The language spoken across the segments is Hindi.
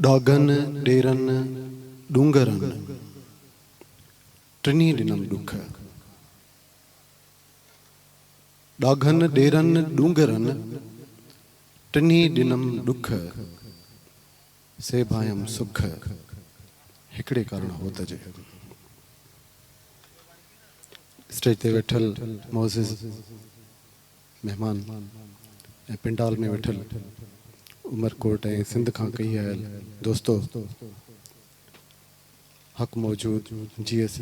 डागन डेरन डूंगरन टिनी दिनम दुख। डागन डेरन डूंगरन टिनी दिनम दुख से भायम सुख हिकड़े कारण होत जे। स्टेज ते वेठल मोज़िज़ मेहमान ए पिंडाल में वेठल उमरकोट ए सिंध खां कई आयल दोस्तों हक मौजूद जीएस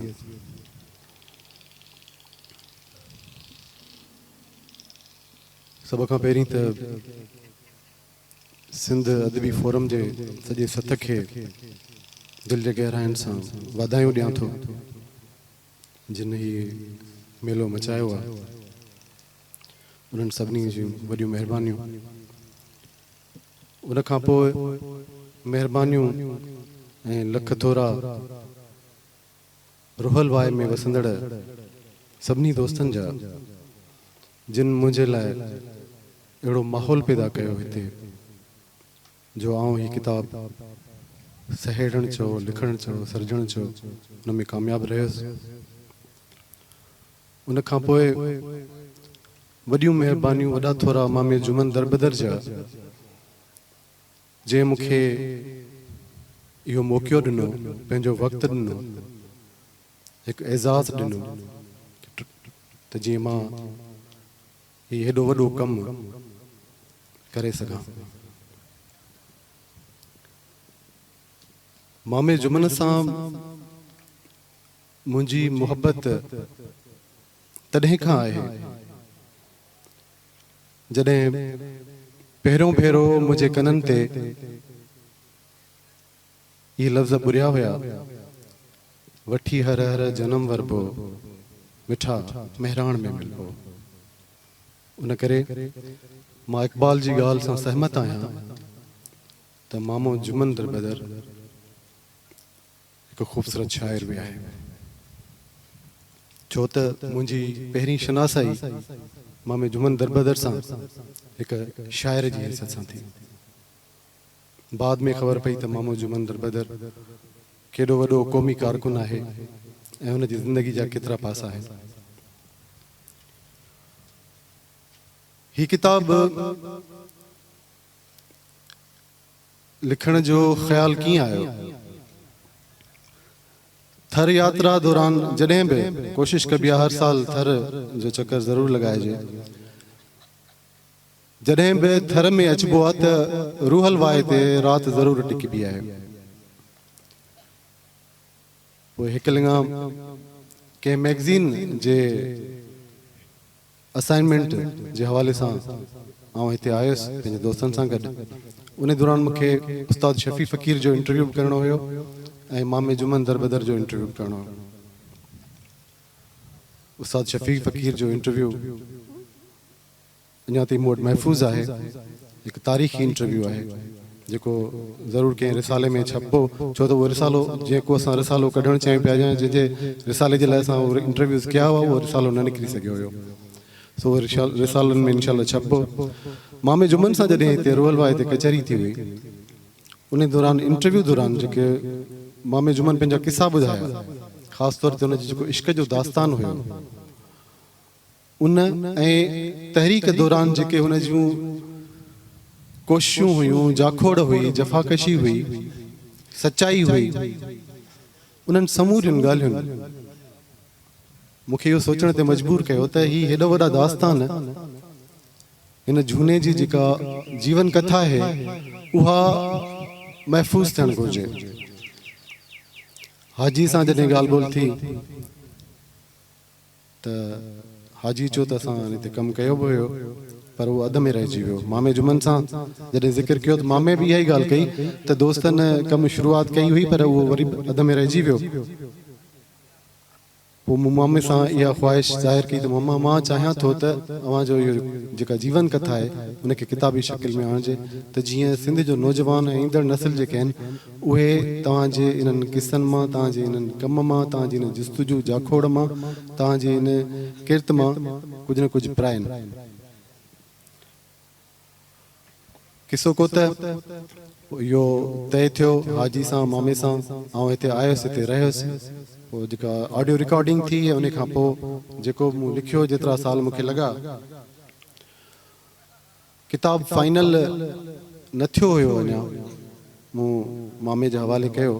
सब खां पहिरीं त सिंध अदबी फोरम जे सॼे सथ खे दिल जे गहराइनि सां वाधायूं ॾियां थो जिन ही मेलो मचायो आहे। उन्हनि सभिनी जूं वॾियूं महिरबानियूं। उन खां पोइ महिरबानियूं ऐं लख थोरा रुहल वाए में वसंदड़ सभिनी दोस्तनि जा जिन मुंहिंजे लाइ अहिड़ो माहौल पैदा कयो हिते जो आउं ही किताब सहेड़ण चओ लिखण चओ सर्जण चओ उन में कामयाब रहियुसि। उन खां पोइ वॾियूं महिरबानियूं वॾा थोरा मामे जुमन दरबदर जा जंहिं मूंखे इहो मौक़ो ॾिनो पंहिंजो वक़्तु ॾिनो हिकु एज़ाज़ ॾिनो त जीअं मां ही हेॾो वॾो कमु करे सघां। मामे जुमन सां मुंहिंजी मुहबत तॾहिं खां आहे जॾहिं पहिरियों भेरो मुंहिंजे कननि ते इहे लफ़्ज़ ॿुरिया हुया वठी हर हर जनम वरबो मिठा महिराण में मिलबो। उन करे मां इक़बाल जी ॻाल्हि सां सहमत आहियां त मामो जुमन दरबदर हिकु ख़ूबसूरत शाइर बि आहे छो त मुंहिंजी पहिरीं शनासाई मामे जुमन दरबदर सां हिकु शाइर जी हैसियत सां थी। बाद में ख़बर पई त मामो जुमन दरबदर केॾो वॾो क़ौमी कारकुन आहे ऐं हुन जी ज़िंदगी जा केतिरा पासा आहिनि। ही किताब लिखण जो ख़्याल कीअं आयो? थर यात्रा दौरान जॾहिं बि कोशिश कबी आहे हर साल थर जो चक्कर ज़रूर लॻाइजे। जॾहिं बि थर में अचबो आहे त रूहल वाए ते राति ज़रूर टिकबी आहे। पोइ हिकु लिंगा कंहिं मैगज़ीन जे असाइनमेंट जे हवाले सां आउं हिते आयुसि पंहिंजे दोस्तनि सां गॾु। उन दौरान मूंखे उस्ताद शफ़ी फ़कीर जो इंटरव्यू करणो हुयो ऐं मामे जुमन दरबदर जो इंटरव्यू करणो हुयो। उस्ताद शफ़ी फ़कीर जो इंटरव्यू अञा ताईं मूं वटि महफ़ूज़ आहे। हिकु तारीख़ी इंटरव्यू आहे जेको ज़रूरु कंहिं रिसाले में छपो छो त उहो रिसालो जेको असां रिसालो कढणु चाहियूं पिया जंहिंजे रिसाले जे लाइ असां उहे इंटरव्यूज़ कया हुआ उहो रिसालो न निकिरी सघियो हुयो। सो उहे रिसालनि में इनशाला छपो। मामे जुमन सां जॾहिं हिते रुहल वाए ते कचहरी थी हुई उन दौरान इंटरव्यू दौरान जेके मामे जुमन पंहिंजा किसा ॿुधाया ख़ासि तौर ते हुनजो जेको इश्क जो दास्तान हुयो उन ऐं तहरीक दौरान जेके हुन जूं कोशिशूं हुयूं जाखोड़ हुई जफ़ाकशी हुई सचाई हुई उन्हनि समूरियुनि ॻाल्हियुनि मूंखे इहो सोचण ते मजबूर कयो त ही हेॾा वॾा दास्तान हिन झूने जी जेका जीवन कथा आहे उहा महफ़ूज़ थियणु घुरिजे। हाजी सां जॾहिं ॻाल्हि ॿोल थी त हाजी चयो त असां हिते कमु कयो बि हुयो पर उहो अध में रहिजी वियो। मामे जुमन सां जॾहिं ज़िक्र कयो त मामे बि इहा ई ॻाल्हि कई त दोस्तनि कमु शुरूआति कई हुई पर उहो वरी अध में रहिजी वियो। पोइ मूं मामे सां इहा ख़्वाहिश ज़ाहिर कई त मामा मां चाहियां थो त अव्हांजो इहो जेका जीवन कथा आहे उनखे किताबी शकिल में आणिजे त जीअं सिंध जो नौजवान ऐं ईंदड़ नसिल जेके आहिनि उहे तव्हांजे इन्हनि किसनि मां तव्हांजे इन्हनि कम मां तव्हांजी इन जस्तुजू जाखोड़ मां तव्हांजे इन किर्त मां कुझु न कुझु प्राइनि। किसो को त इहो तय थियो हाजी सां मामे सां ऐं हिते आयुसि हिते रहियुसि पोइ जेका ऑडियो रिकॉर्डिंग थी उन खां पोइ जेको मूं लिखियो जेतिरा साल मूंखे लॻा किताबु फाइनल न थियो हुयो अञा मूं मामे जे हवाले कयो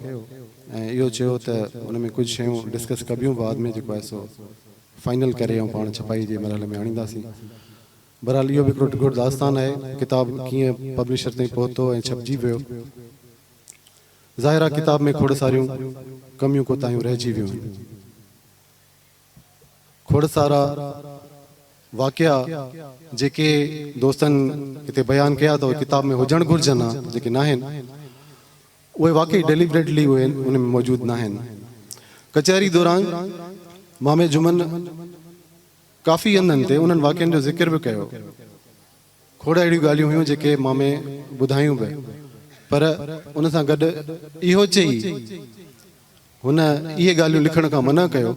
ऐं इहो चयो त उन में कुझु शयूं डिस्कस कबियूं बाद में जेको आहे सो फाइनल करे ऐं पाण छपाई जे मरहले में आणींदासीं। बहरहाल इहो बि हिकिड़ो टिकोड़ दास्तान आहे किताबु कीअं पब्लिशर ताईं पहुतो ऐं छपिजी वियो। ज़ाहिर आहे किताब में खोड़ सारियूं कमियूं कोताहियूं रहिजी वियूं आहिनि। खोड़ सारा वाक़िया जेके दोस्तनि हिते बयानु कया अथव किताब में हुजणु घुरिजनि हा जेके न आहिनि उहे वाक़ई डेलिबरेटली उहे उन में मौजूदु न आहिनि। कचहरी दौरान मामे जुमन काफ़ी हंधनि ते उन्हनि वाक़ियनि जो ज़िक्र बि कयो। खोड़ अहिड़ियूं ॻाल्हियूं हुयूं जेके मामे ॿुधायूं बि पर उन सां गॾु इहो चई हुन इहे ॻाल्हियूं लिखण खां मना कयो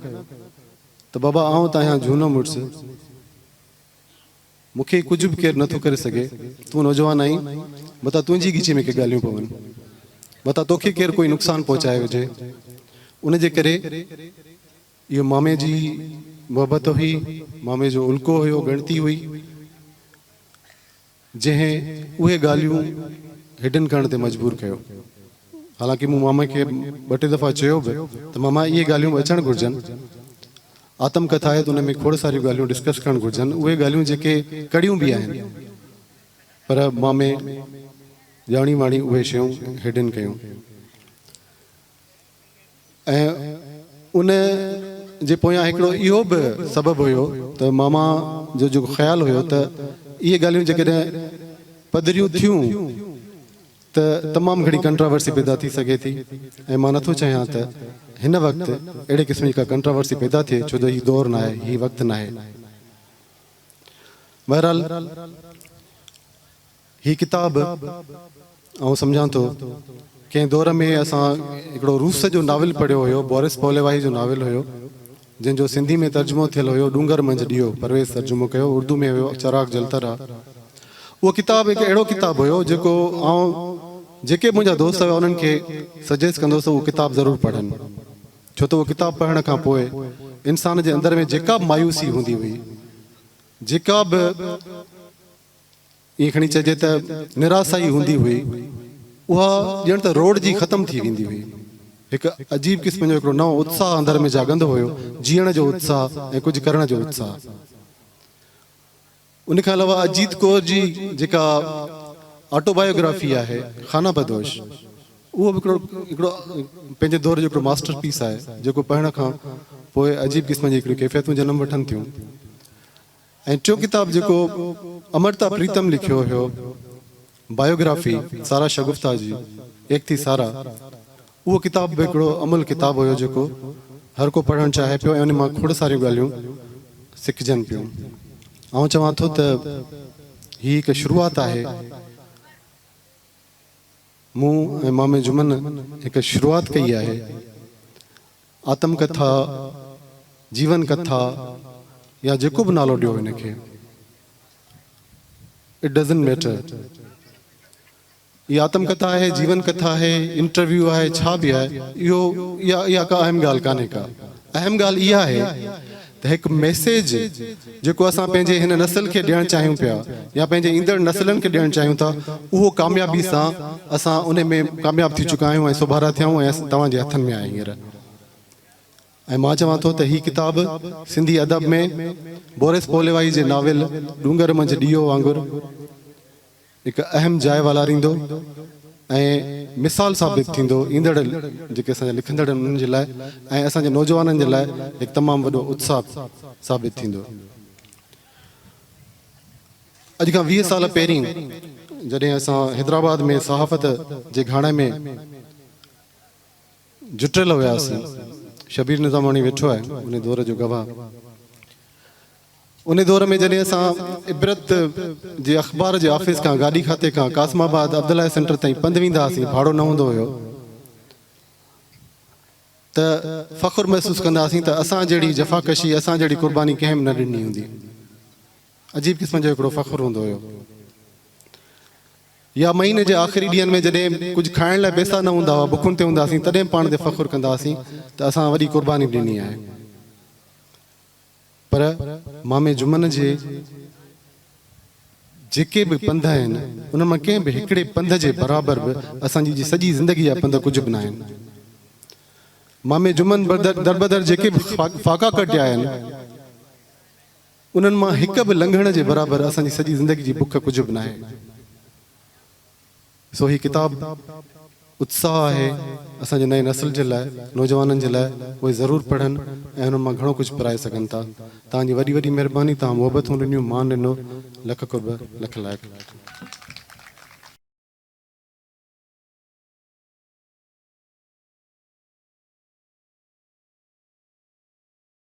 त बाबा आउं तव्हां झूनो मुड़ुसु मूंखे कुझु बि केरु नथो करे सघे तूं नौजवान आहीं मता तुंहिंजी ॻिची में के ॻाल्हियूं पवनि मता तोखे केरु कोई नुक़सानु पहुचाए हुजे उन जे करे इहो मामे जी मोहबत हुई मामे जो उल्को हुयो गणती हुई जंहिं उहे ॻाल्हियूं हिडन करण ते मजबूर कयो। हालांकि मूं मामा खे ॿ टे दफ़ा चयो बि त मामा इहे ॻाल्हियूं अचणु घुरिजनि आत्मकथा आहे त उन में खोड़ सारियूं ॻाल्हियूं डिस्कस करणु घुरिजनि उहे ॻाल्हियूं जेके कड़ियूं बि आहिनि पर मामे ॼाणी वाणी उहे शयूं हिडन कयूं। ऐं उन जे पोयां हिकिड़ो इहो बि सबबु हुयो त मामा जो जेको ख़्यालु हुयो त इहे ॻाल्हियूं जेकॾहिं पधरियूं थियूं त तमामु घणी कंट्रावर्सी पैदा थी सघे थी ऐं मां नथो चाहियां त हिन वक़्तु अहिड़े क़िस्म जी का कंट्रावर्सी पैदा थिए छो जो हीउ दौरु न आहे हीउ वक़्तु न आहे। बहरहाल हीअ किताब ऐं सम्झां थो कंहिं दौर में असां हिकिड़ो रूस जो नाविल पढ़ियो हुयो बोरिस पोलेवाही जो नाविल हुयो जंहिंजो सिंधी में तर्जुमो थियल हुयो डूंगर मंझि ॾियो परवेज़ तर्जुमो कयो उर्दू में हुयो चराग जलतर आहे। उहो किताबु हिकु अहिड़ो किताबु हुयो जेको आउं जेके मुंहिंजा दोस्त हुआ उन्हनि खे सजेस्ट कंदुसि उहो किताबु ज़रूरु पढ़नि छो त उहो किताबु पढ़ण खां पोइ इंसान जे अंदर में जेका बि मायूसी हूंदी हुई जेका बि ईअं खणी चइजे त निराशाई हूंदी हुई उहा ॼण त रोड जी ख़तमु थी वेंदी हुई। हिकु अजीब क़िस्म जो हिकिड़ो नओं उत्साह अंदर में जाॻंदो हुयो जीअण जो उत्साह ऐं कुझु करण जो उत्साह। उन खां अलावा अजीत कौर जी जेका ऑटोबायोग्राफी आहे खाना बदोश उहो बि हिकिड़ो पंहिंजे दौर जो हिकिड़ो मास्टर पीस आहे जेको पढ़ण खां पोइ अजीब क़िस्म जी हिकिड़ियूं कैफ़ियतूं जनम वठनि थियूं। ऐं टियों किताबु जेको अमृता प्रीतम लिखियो हुयो बायोग्राफी सारा शगुफ्ता जी एक थी सारा उहो किताबु बि हिकिड़ो अमुल किताबु हुयो जेको हर को पढ़णु चाहे पियो ऐं उन मां खोड़ सारियूं ॻाल्हियूं सिखजनि पियूं। आउं चवां थो त हीअ हिकु शुरूआति आहे मूं ऐं मामे जुमन हिकु शुरूआति कई आहे आत्मकथा जीवन कथा या जेको बि नालो ॾियो हिनखे इट डज़न्ट मैटर। इहा आत्मकथा आहे जीवन कथा आहे इंटरव्यू आहे छा बि आहे इहो इहा का अहम ॻाल्हि कान्हे का अहम ॻाल्हि इहा आहे त हिकु मैसेज जेको असां पंहिंजे हिन नस्ल खे ॾियणु चाहियूं पिया या पंहिंजे ईंदड़ नस्लनि खे ॾियणु चाहियूं था उहो कामयाबी सां असां उन में कामयाबु थी चुका आहियूं ऐं सुभारा थियूं ऐं तव्हांजे हथनि में आहे हींअर। ऐं मां चवां थो त हीअ किताबु सिंधी अदब में बोरिस पोलेवाही जे नाविल डूंगर मंझि ॾीओ वांगुरु हिकु अहम जाइ वालारींदो ऐं मिसाल साबित थींदो ईंदड़ जेके असांजा लिखंदड़ आहिनि उन्हनि जे लाइ ऐं असांजे नौजवाननि जे लाइ हिकु तमामु वॾो उत्साह साबित थींदो। अॼु खां 20 साल पहिरीं जॾहिं असां हैदराबाद में सहाफ़त जे घाणे में जुटियल हुयासीं शबीर निज़ामाणी वेठो आहे उन दौर जो गवाह उन दौर में जॾहिं असां इबरत जे अख़बार जे ऑफिस खां गाॾी खाते खां कासमाबाद अब्दुल्ला सेंटर ताईं पंधु वेंदा हुआसीं भाड़ो न हूंदो हुयो त फ़ख़ुरु महसूसु कंदा हुआसीं त असां जहिड़ी जफ़ाकशी असां जहिड़ी क़ुर्बानी कंहिं बि न ॾिनी हूंदी। अजीब क़िस्म जो हिकिड़ो फ़ख़ुरु हूंदो हुयो। या महीने के आख़िरी ॾींहंनि में जॾहिं कुछ खाइण लाइ पैसा न हूंदा हुआ, बुखुनि ते हूंदासीं, तॾहिं पाण ते फ़ख़ुरु कंदासीं त असां वॾी क़ुर्बानी ॾिनी आहे। पर मामे जुमन जे जेके बि पंध आहिनि उन मां कंहिं बि हिकिड़े पंध जे बराबरि बि असांजी जी सॼी ज़िंदगी जा पंध कुझु बि न आहिनि। मामे जुमन दरबदर जेके बि फ़ाक़ा कटिया आहिनि उन्हनि मां हिक बि लंघण जे बराबरि असांजी सॼी ज़िंदगी जी बुख कुझु बि न आहे। सो ही किताब उत्साह आहे असांजे नए नस्ल जे लाइ, नौजवाननि जे लाइ, उहे ज़रूरु पढ़नि ऐं हुन मां घणो कुझु पढ़ाए सघनि था। तव्हांजी वॾी वॾी महिरबानी, तव्हां मुहबतूं ॾिनियूं, मान ॾिनो, लख कुर्ब लख लाइक़।